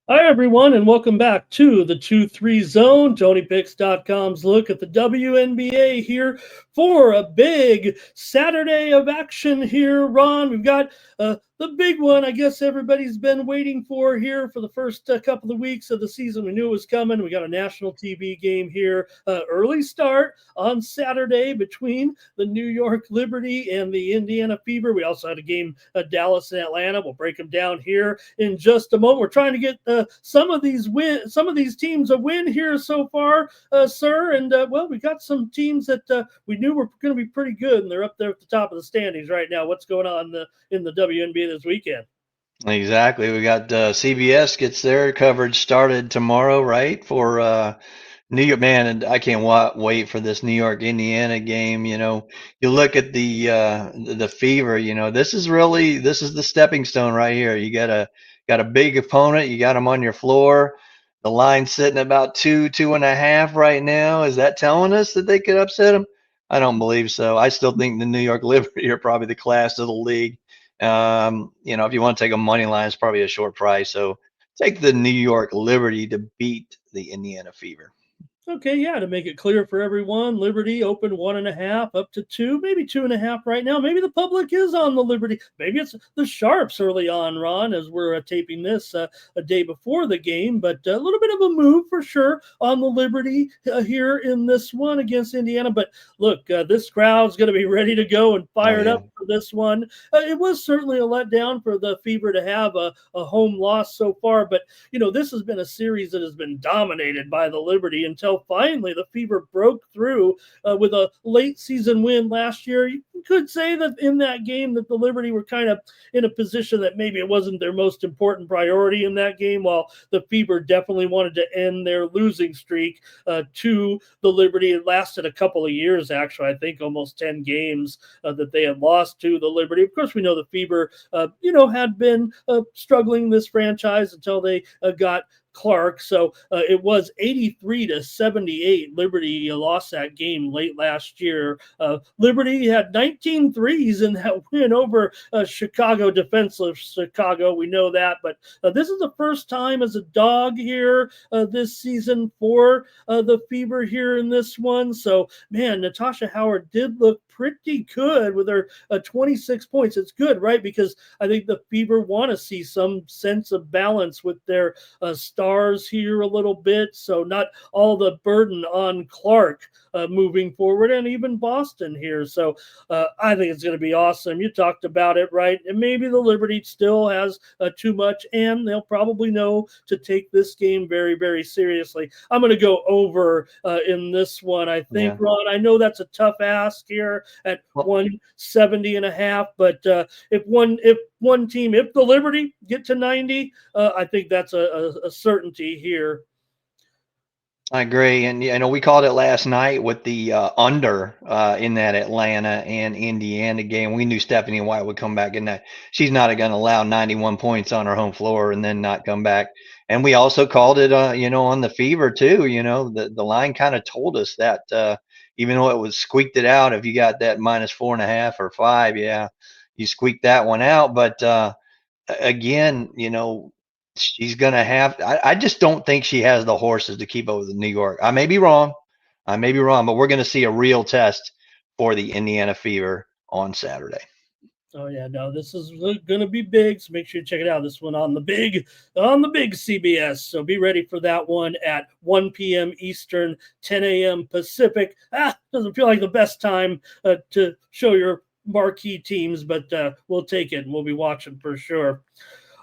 Hi, everyone, and welcome back to the 2-3 Zone. TonyPicks.com's look at the WNBA here for a big Saturday of action here, Ron. We've got the big one, I guess everybody's been waiting for here for the first couple of weeks of the season. We knew it was coming. We got a national TV game here, early start on Saturday between the New York Liberty and the Indiana Fever. We also had a game, Dallas and Atlanta. We'll break them down here in just a moment. We're trying to get some of these teams a win here so far, sir. And well, we got some teams that we knew were going to be pretty good, and they're up there at the top of the standings right now. What's going on in the WNBA this weekend? Exactly. We got CBS gets their coverage started tomorrow, right? For New York, man, and I can't wait for this New York Indiana game. You look at the Fever. This is the stepping stone right here. You got a big opponent. You got them on your floor. The line's sitting about 2.5 right now. Is that telling us that they could upset them? I don't believe so. I still think the New York Liberty are probably the class of the league. If you want to take a money line, it's probably a short price. So take the New York Liberty to beat the Indiana Fever. Okay, yeah, to make it clear for everyone, Liberty opened 1.5 up to 2, maybe 2.5 right now. Maybe the public is on the Liberty. Maybe it's the Sharps early on, Ron, as we're taping this a day before the game. But a little bit of a move for sure on the Liberty here in this one against Indiana. But look, this crowd's going to be ready to go and Oh fired yeah. up for this one. It was certainly a letdown for the Fever to have a home loss so far. But, this has been a series that has been dominated by the Liberty until finally the Fever broke through with a late season win last year. You could say that in that game that the Liberty were kind of in a position that maybe it wasn't their most important priority in that game, while the Fever definitely wanted to end their losing streak to the Liberty. It lasted a couple of years, actually. I think almost 10 games that they had lost to the Liberty. Of course, we know the Fever, had been struggling this franchise until they got Clark. So it was 83-78. Liberty lost that game late last year. Liberty had 19 threes in that win over Chicago, defenseless Chicago. We know that. But this is the first time as a dog here this season for the Fever here in this one. So, man, Natasha Howard did look pretty good with her 26 points. It's good, right? Because I think the Fever want to see some sense of balance with their stars here a little bit, so not all the burden on Clark moving forward, and even Boston here. So I think it's going to be awesome. You talked about it, right? And maybe the Liberty still has too much, and they'll probably know to take this game very, very seriously. I'm going to go over in this one, I think, Yeah. Ron. I know that's a tough ask here at Well, 170.5, but if the Liberty get to 90, I think that's a certainty here. I agree, and we called it last night with the under in that Atlanta and Indiana game. We knew Stephanie White would come back in that. She's not going to allow 91 points on her home floor and then not come back. And we also called it, on the Fever too. The line kind of told us that even though it was squeaked it out, if you got that -4.5 or 5, yeah, you squeaked that one out. But again, she's gonna have. I just don't think she has the horses to keep up with New York. I may be wrong. But we're gonna see a real test for the Indiana Fever on Saturday. Oh yeah, no, this is going to be big. So make sure you check it out. This one on the big CBS. So be ready for that one at 1 p.m. Eastern, 10 a.m. Pacific. Doesn't feel like the best time to show your marquee teams, but we'll take it and we'll be watching for sure.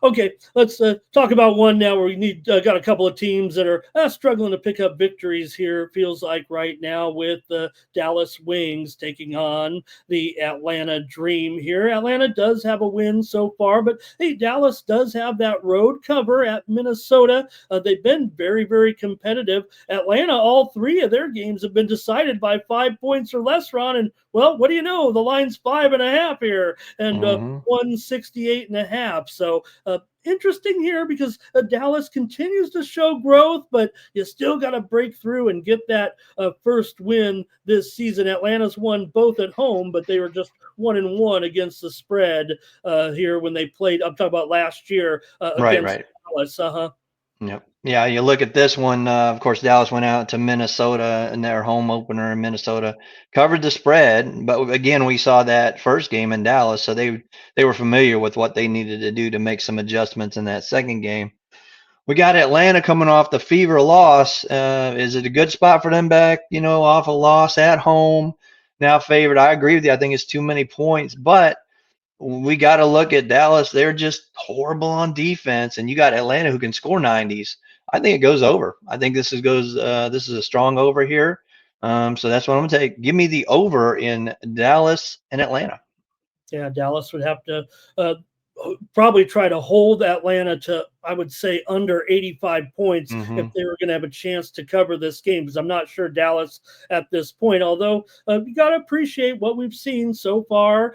Okay, let's talk about one now where we got a couple of teams that are struggling to pick up victories here. It feels like right now with the Dallas Wings taking on the Atlanta Dream here. Atlanta does have a win so far, but hey, Dallas does have that road cover at Minnesota. They've been very, very competitive. Atlanta, all three of their games have been decided by 5 points or less, Ron. And well, what do you know? The line's 5.5 here, and Hmm. 168.5. So interesting here because Dallas continues to show growth, but you still got to break through and get that first win this season. Atlanta's won both at home, but they were just 1-1 against the spread here when they played. I'm talking about last year Right, against right. Dallas. Yep. Yeah, you look at this one. Of course, Dallas went out to Minnesota in their home opener in Minnesota, covered the spread. But again, we saw that first game in Dallas, so they were familiar with what they needed to do to make some adjustments in that second game. We got Atlanta coming off the Fever loss. Is it a good spot for them back? Off a loss at home, now favored. I agree with you. I think it's too many points, but we got to look at Dallas. They're just horrible on defense, and you got Atlanta who can score 90s. I think it goes over. I think this is a strong over here. So that's what I'm gonna take. Give me the over in Dallas and Atlanta. Yeah, Dallas would have to uh, probably try to hold Atlanta to, I would say, under 85 points if Hmm. they were going to have a chance to cover this game, because I'm not sure Dallas at this point. Although you got to appreciate what we've seen so far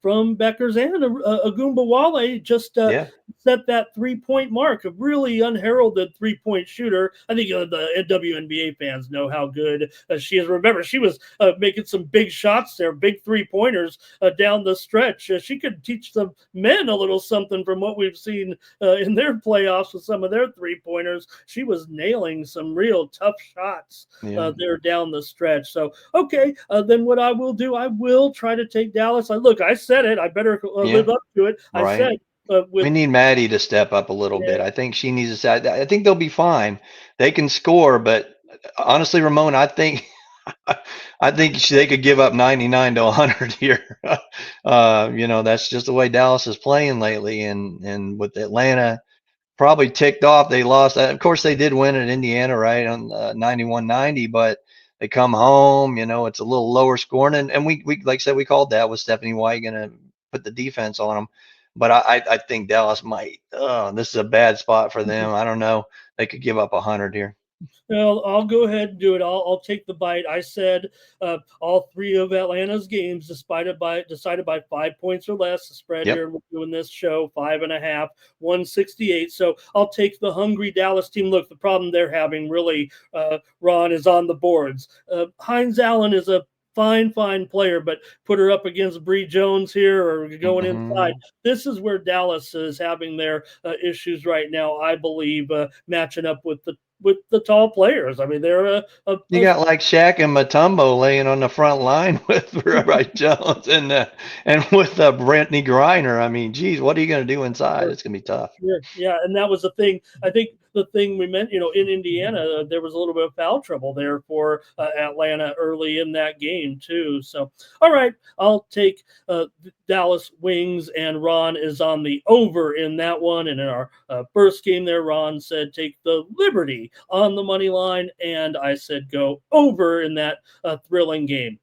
from Beckers and Agumba Wale just Yeah. set that 3-point mark, a really unheralded 3-point shooter. I think the WNBA fans know how good she is. Remember, she was making some big shots there, big 3-pointers down the stretch. She could teach the men a little something from what we've seen in their playoffs with some of their 3-pointers. She was nailing some real tough shots Yeah. there down the stretch. So, okay, then what I will do, I will try to take Dallas. I said it. I better Yeah. live up to it. I Right. said with We need Maddie to step up a little bit. yeah, I think she needs to say, I think they'll be fine. They can score, but honestly, Ramon, I think I think they could give up 99 to 100 here. That's just the way Dallas is playing lately, and with Atlanta probably ticked off. They lost. Of course, they did win at Indiana, right, on 91-90, but they come home. It's a little lower scoring, and we like I said, we called that. Was Stephanie White going to put the defense on them? But I think Dallas might. Oh, this is a bad spot for them. I don't know. They could give up 100 here. well, I'll go ahead and do it. I'll take the bite. I said all three of Atlanta's games decided by 5 points or less. The spread Yep. here we're doing this show 5.5, 168. So I'll take the hungry Dallas team. Look, the problem they're having really, Ron, is on the boards. Hines Allen is a fine player, but put her up against Bree Jones here or going inside. Hmm. This is where Dallas is having their issues right now, I believe, matching up with the tall players. I mean, they're You got like Shaq and Matumbo laying on the front line with Right Jones and with Brittany Griner. I mean, geez, what are you going to do inside? It's going to be tough. sure. Yeah, and that was the thing. I think the thing we meant, in Indiana, there was a little bit of foul trouble there for Atlanta early in that game too. So, all right, I'll take Dallas Wings, and Ron is on the over in that one. And in our first game there, Ron said take the Liberty on the money line, and I said go over in that thrilling game.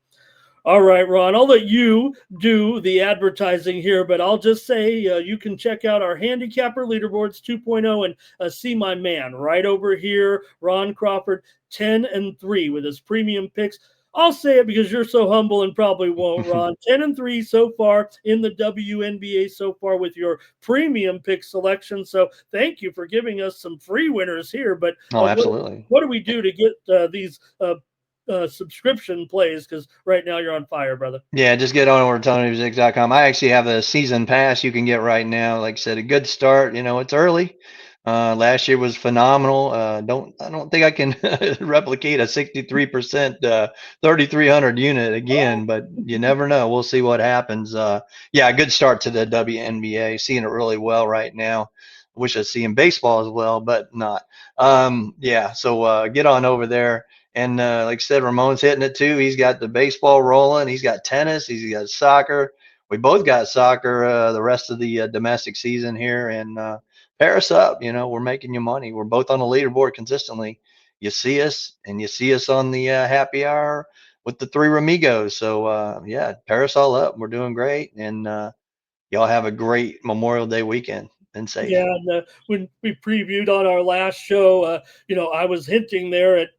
All right, Ron, I'll let you do the advertising here, but I'll just say you can check out our Handicapper Leaderboards 2.0 and see my man right over here, Ron Crawford, 10-3 with his premium picks. I'll say it because you're so humble and probably won't, Ron. 10-3 so far in the WNBA so far with your premium pick selection. So thank you for giving us some free winners here. But Oh, absolutely. what do we do to get these subscription plays? Because right now you're on fire, brother. Yeah, just get on over to TonyMusic.com. I actually have a season pass you can get right now. Like I said, a good start. It's early. Last year was phenomenal. I don't think I can replicate a 63% 3,300 unit again, but you never know. We'll see what happens. Yeah, a good start to the WNBA. Seeing it really well right now. Wish I'd see in baseball as well, but not. Yeah, so get on over there. And like I said, Ramon's hitting it too. He's got the baseball rolling. He's got tennis. He's got soccer. We both got soccer the rest of the domestic season here. And pair us up. We're making you money. We're both on the leaderboard consistently. You see us, and you see us on the happy hour with the three Ramigos. So yeah, pair us all up. We're doing great, and y'all have a great Memorial Day weekend. And safe. Yeah, and when we previewed on our last show, I was hinting there at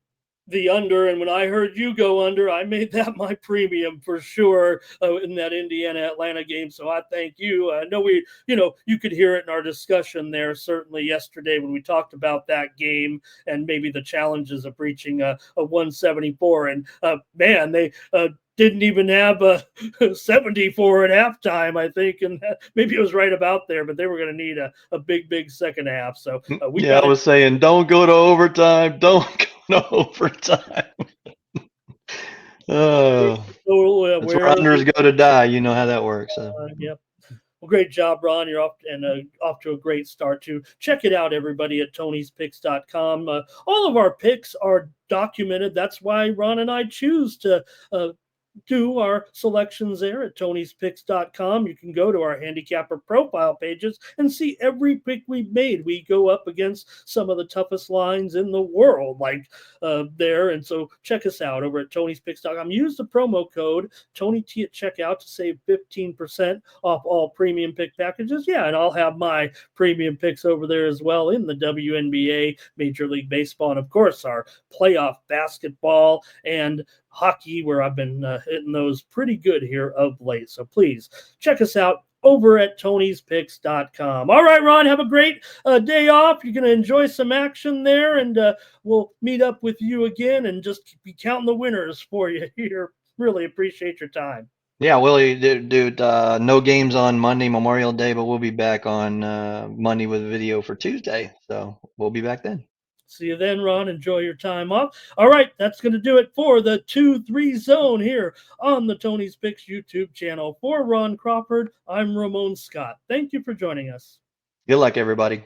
the under, and when I heard you go under, I made that my premium for sure in that Indiana Atlanta game. So I thank you. I know you could hear it in our discussion there certainly yesterday when we talked about that game and maybe the challenges of reaching a 174. And man, they didn't even have a 74 at halftime, I think, and maybe it was right about there. But they were going to need a big second half. So we Yeah, got I it. was saying, don't go to overtime. Don't go to overtime. Oh, So that's where where unders go to die. You know how that works. So. yep. Well, great job, Ron. You're off to a great start too. Check it out, everybody, at Tony'sPicks.com. All of our picks are documented. That's why Ron and I choose to do our selections there at Tony'sPicks.com. You can go to our handicapper profile pages and see every pick we've made. We go up against some of the toughest lines in the world, like there. And so check us out over at Tony'sPicks.com. Use the promo code TonyT at checkout to save 15% off all premium pick packages. Yeah, and I'll have my premium picks over there as well in the WNBA, Major League Baseball, and of course our playoff basketball and hockey, where I've been hitting those pretty good here of late. So please check us out over at Tony'sPicks.com. All right, Ron, have a great day off. You're going to enjoy some action there, and we'll meet up with you again and just be counting the winners for you here. Really appreciate your time. Yeah, Willie, dude, no games on Monday, Memorial Day, but we'll be back on Monday with a video for Tuesday. So we'll be back then. See you then, Ron. Enjoy your time off. All right, that's going to do it for the 2-3 zone here on the Tony's Picks YouTube channel. For Ron Crawford, I'm Ramon Scott. Thank you for joining us. Good luck, everybody.